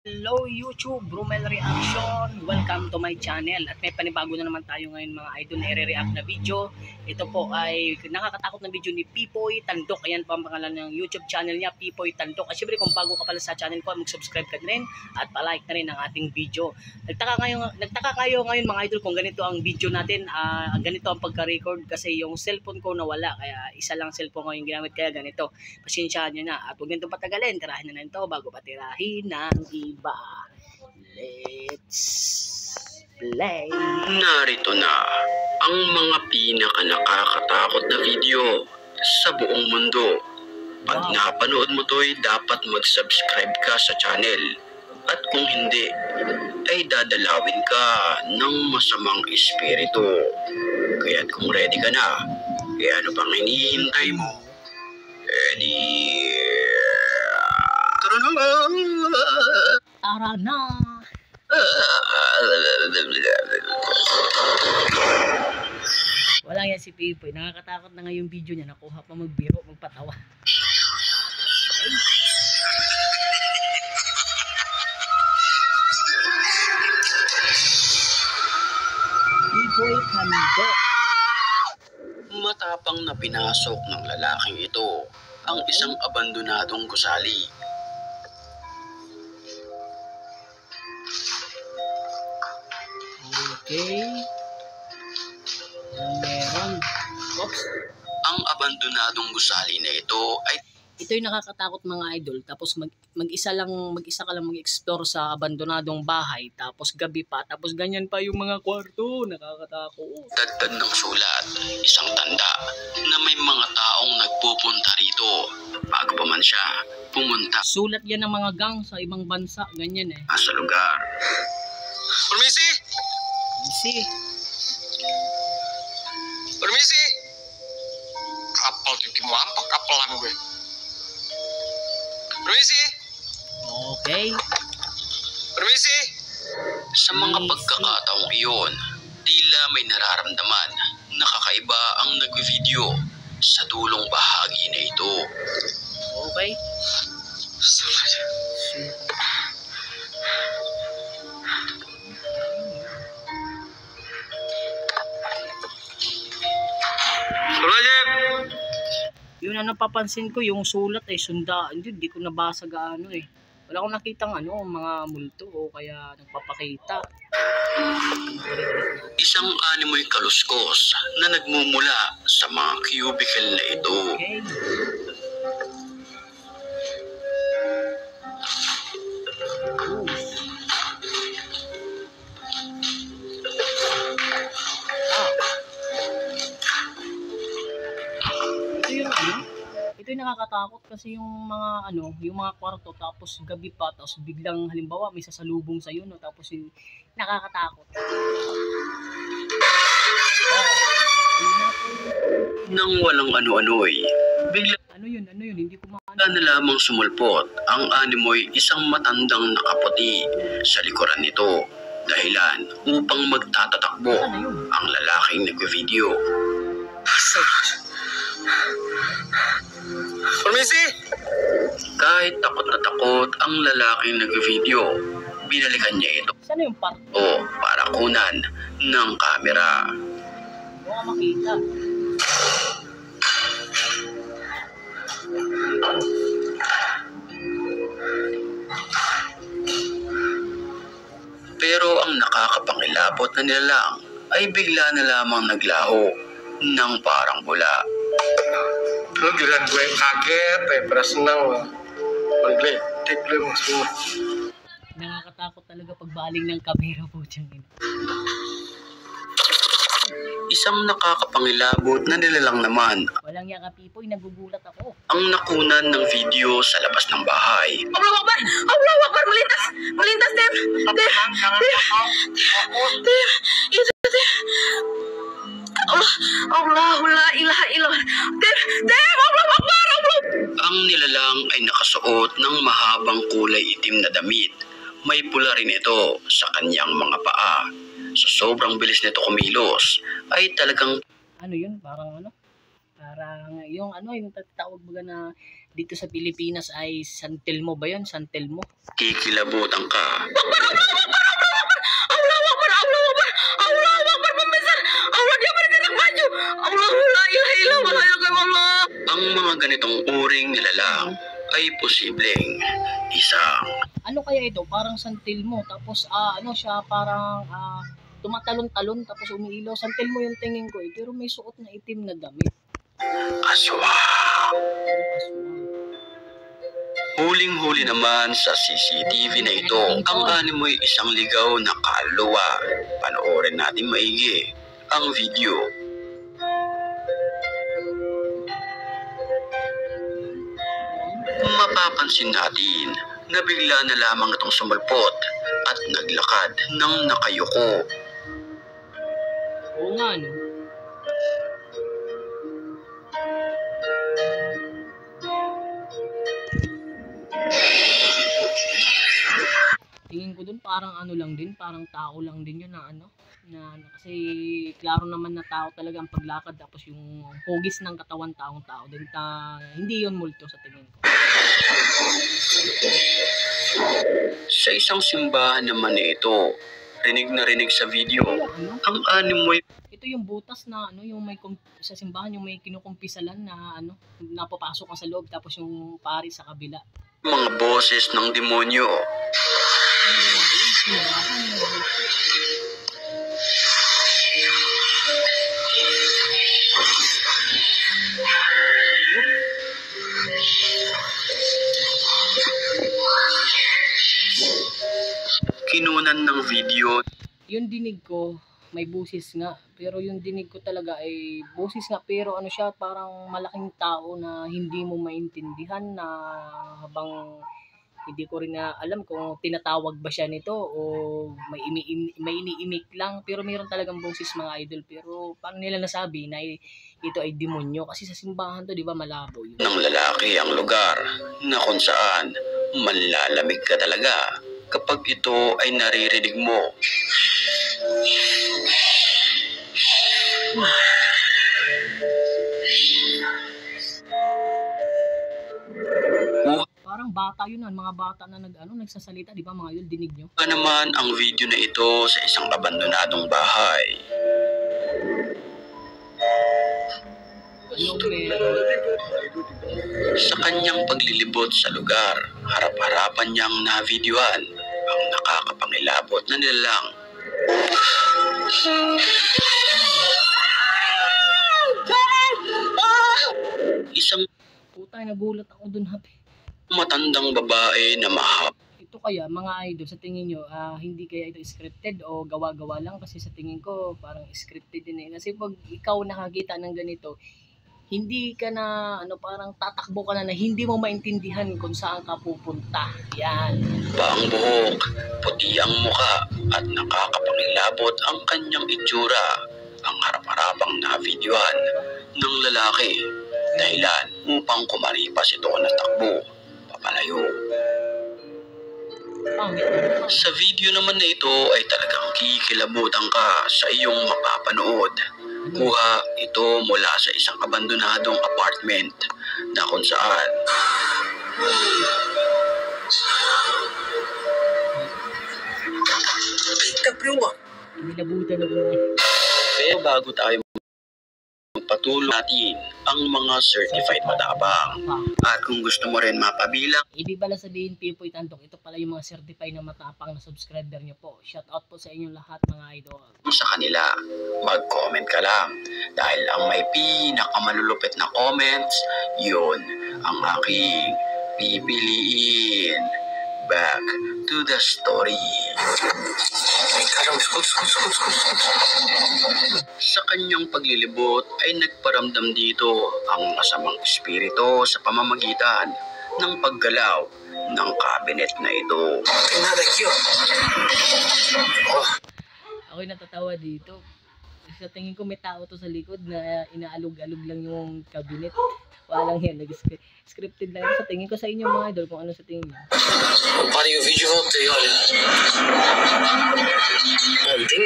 Hello YouTube, Brumel Reaction. Welcome to my channel. At may panibago na naman tayo ngayon mga idol na i-react na video. Ito po ay nakakatakot na video ni Pipoy Tandok. Ayan po ang pangalan ng YouTube channel niya, Pipoy Tandok. At syempre kung bago ka pala sa channel ko, mag-subscribe ka rin at palike na rin ang ating video. Nagtaka kayo ngayon mga idol kung ganito ang video natin. Ganito ang pagka-record kasi yung cellphone ko nawala. Kaya isa lang cellphone ko yung ginamit, kaya ganito. Pasensyahan nyo na. At huwag ganito patagalin. Tirahin na ito bago patirahin ng iba. Let's play. Narito na ang mga pinaka-nakakatakot na video sa buong mundo. Pag napanood mo to'y dapat mag-subscribe ka sa channel. At kung hindi, ay dadalawin ka ng masamang espiritu. Kaya't kung ready ka na, ano pang hinihintay mo? Tara na. Wala yan si Pipoy. Nakakatakot na nga yung video niya. Nakuha pa magbiro, magpatawa. Pipoy Tandok. Matapang na pinasok ng lalaking ito ang isang abandonadong gusali. Okay. Meron. Oops. Ang abandonadong gusali na ito ay Ito yung nakakatakot mga idol. Tapos mag-isa ka lang mag-explore sa abandonadong bahay. Tapos gabi pa. Tapos ganyan pa yung mga kwarto. Nakakatakot. dagdag ng sulat, isang tanda na may mga taong nagpupunta rito bago pa man siya pumunta Sulat yan ng mga gang sa ibang bansa. Ganyan eh. sa lugar. Permisi! Easy. Permisi! Kapal titi mo, pagkapalan gue. Permisi! Okay. Permisi! Sa mga pagkakataong iyon, tila may nararamdaman na kakaiba ang nag-video sa dulong bahagi na ito. Okay. Yun ang napapansin ko, yung sulat ay sundaan. Hindi ko nabasa gaano eh. Wala akong nakitang mga multo o kaya nagpapakita. Isang animoy kaluskos na nagmumula sa mga cubicle na ito. Okay. Ito yung nakakatakot kasi yung mga kwarto tapos gabi pa tapos biglang halimbawa may sasalubong sa iyo tapos yung nakakatakot. Nang walang ano-ano'y, bigla Ano yun? Hindi ko maano. na lamang sumulpot ang animoy isang matandang nakaputi sa likuran nito. Dahilan upang magtatatakbo ang lalaking nag-video. Permisi! Kahit takot na takot ang lalaking nag-video, binalikan niya ito Sana yung part? para kunan ng kamera. Hindi ko makita. Pero ang nakakapangilabot na nilalang ay bigla na lamang naglaho ng parang bula. Giliran gue kaget, pernah senang lah. Magletik gue semua. Nakakatakot talaga pagbaling ng kamera po dyan. Isang nakakapangilabot na nilalang naman Walang yaka Pipoy, nagugulat ako. ang nakunan ng video sa labas ng bahay. Allah Akbar! Allah Akbar! Melintas! Melintas, Tim! Tim! Itu, Tim! Allah la ilaha illallah. Tim! Allah Akbar! Allah! Ang nilalang ay nakasuot ng mahabang kulay itim na damit. May pula rin ito sa kanyang mga paa. Sa sobrang bilis nito kumilos, ay talagang Ano yun? Parang Parang yung ano, yung tatawag baga na dito sa Pilipinas ay San Telmo ba yun? San Telmo. Kikilabutan ka. Allah Akbar, Allah Akbar, Allah Akbar, pemirsa. Allah dia bergerak maju. Allah la ilaha illallah, la ilaha illallah. Ang mga ganitong uring nilalang ay posibleng isang Ano kaya ito? Parang San Telmo. Tapos ano siya, parang tumatalon-talon tapos umiilaw. San Telmo yung tingin ko eh. Pero may suot na itim na damit. aswang. Huling-huli naman sa CCTV na ito, ang animoy isang ligaw na kaluluwa. Panoorin natin maigi ang video. Mapapansin natin na bigla na lamang itong sumulpot at naglakad ng nakayuko. Oo nga, no? Tingin ko dun parang ano lang din, parang tao lang din yun na ano. Kasi klaro naman na tao talaga ang paglakad tapos yung hugis ng katawan taong tao din. Hindi yun multo sa tingin ko. Sa isang simbahan naman ito, rinig na rinig sa video, Ano? ang animoy Ito yung butas na ano, yung may sa simbahan yung may kinukumpisalan na ano, napapasok ka sa loob tapos yung pari sa kabila. mga boses ng demonyo. Kinunan ng video Yung dinig ko, may busis nga. Pero yung dinig ko talaga ay busis nga. Pero ano siya, parang malaking tao na hindi mo maintindihan na habang hindi ko rin na alam kung tinatawag ba siya nito o may iniimik lang. Pero mayroon talagang boses mga idol. Pero paano nila nasabi na ito ay demonyo? Kasi sa simbahan to, di ba, malabo yun. ng lalaki ang lugar na kung saan manlalamig ka talaga kapag ito ay naririnig mo. Parang bata yun, mga bata na nagsasalita, di ba mga idol, dinig nyo? Ano naman ang video na ito sa isang abandonadong bahay. Ano meron? Sa kanyang paglilibot sa lugar, harap-harapan niyang na-videohan ang nakakapangilabot na nilalang. Isang Puta, nagulat ako dun, happy. matandang babae na mahaba Ito kaya mga idol sa tingin nyo, hindi kaya ito scripted o gawa-gawa lang? Kasi sa tingin ko parang scripted din eh. Kasi pag ikaw nakakita ng ganito, hindi ka na parang tatakbo ka na hindi mo maintindihan kung saan ka pupunta. Yan. ang buhok, puti ang muka at nakakapangilabot ang kanyang itsura. Ang harap-harapang na-videohan ng lalaki dahilan upang kumaripas ito ng takbo papalayo. Pangit. Sa video naman na ito ay talagang kikilabutan ka sa iyong mapapanood. Kuha ito mula sa isang abandonadong apartment na kung saan Nilabutan ako. pero bago tayo magpatuloy natin ang mga certified matapang. At kung gusto mo rin mapabilang Ibig pala sabihin, Pipoy Tandok, ito pala yung mga certified na matapang na subscriber nyo po. Shout out po sa inyong lahat mga idol. sa kanila, mag-comment ka lang. Dahil ang may pinakamalulupit na comments, yun ang aking pipiliin. Back to the story. Sa kanyang paglilibot ay nagparamdam dito ang masamang espiritu sa pamamagitan ng paggalaw ng cabinet na ito. Ako'y natatawa dito. Sa tingin ko may tao to sa likod na inaalog-alog lang yung cabinet. Walang yan, scripted lang. Sa tingin ko sa inyo mga idol kung ano sa tingin nyo. Pare, o vídeo voltei, olha. Não tem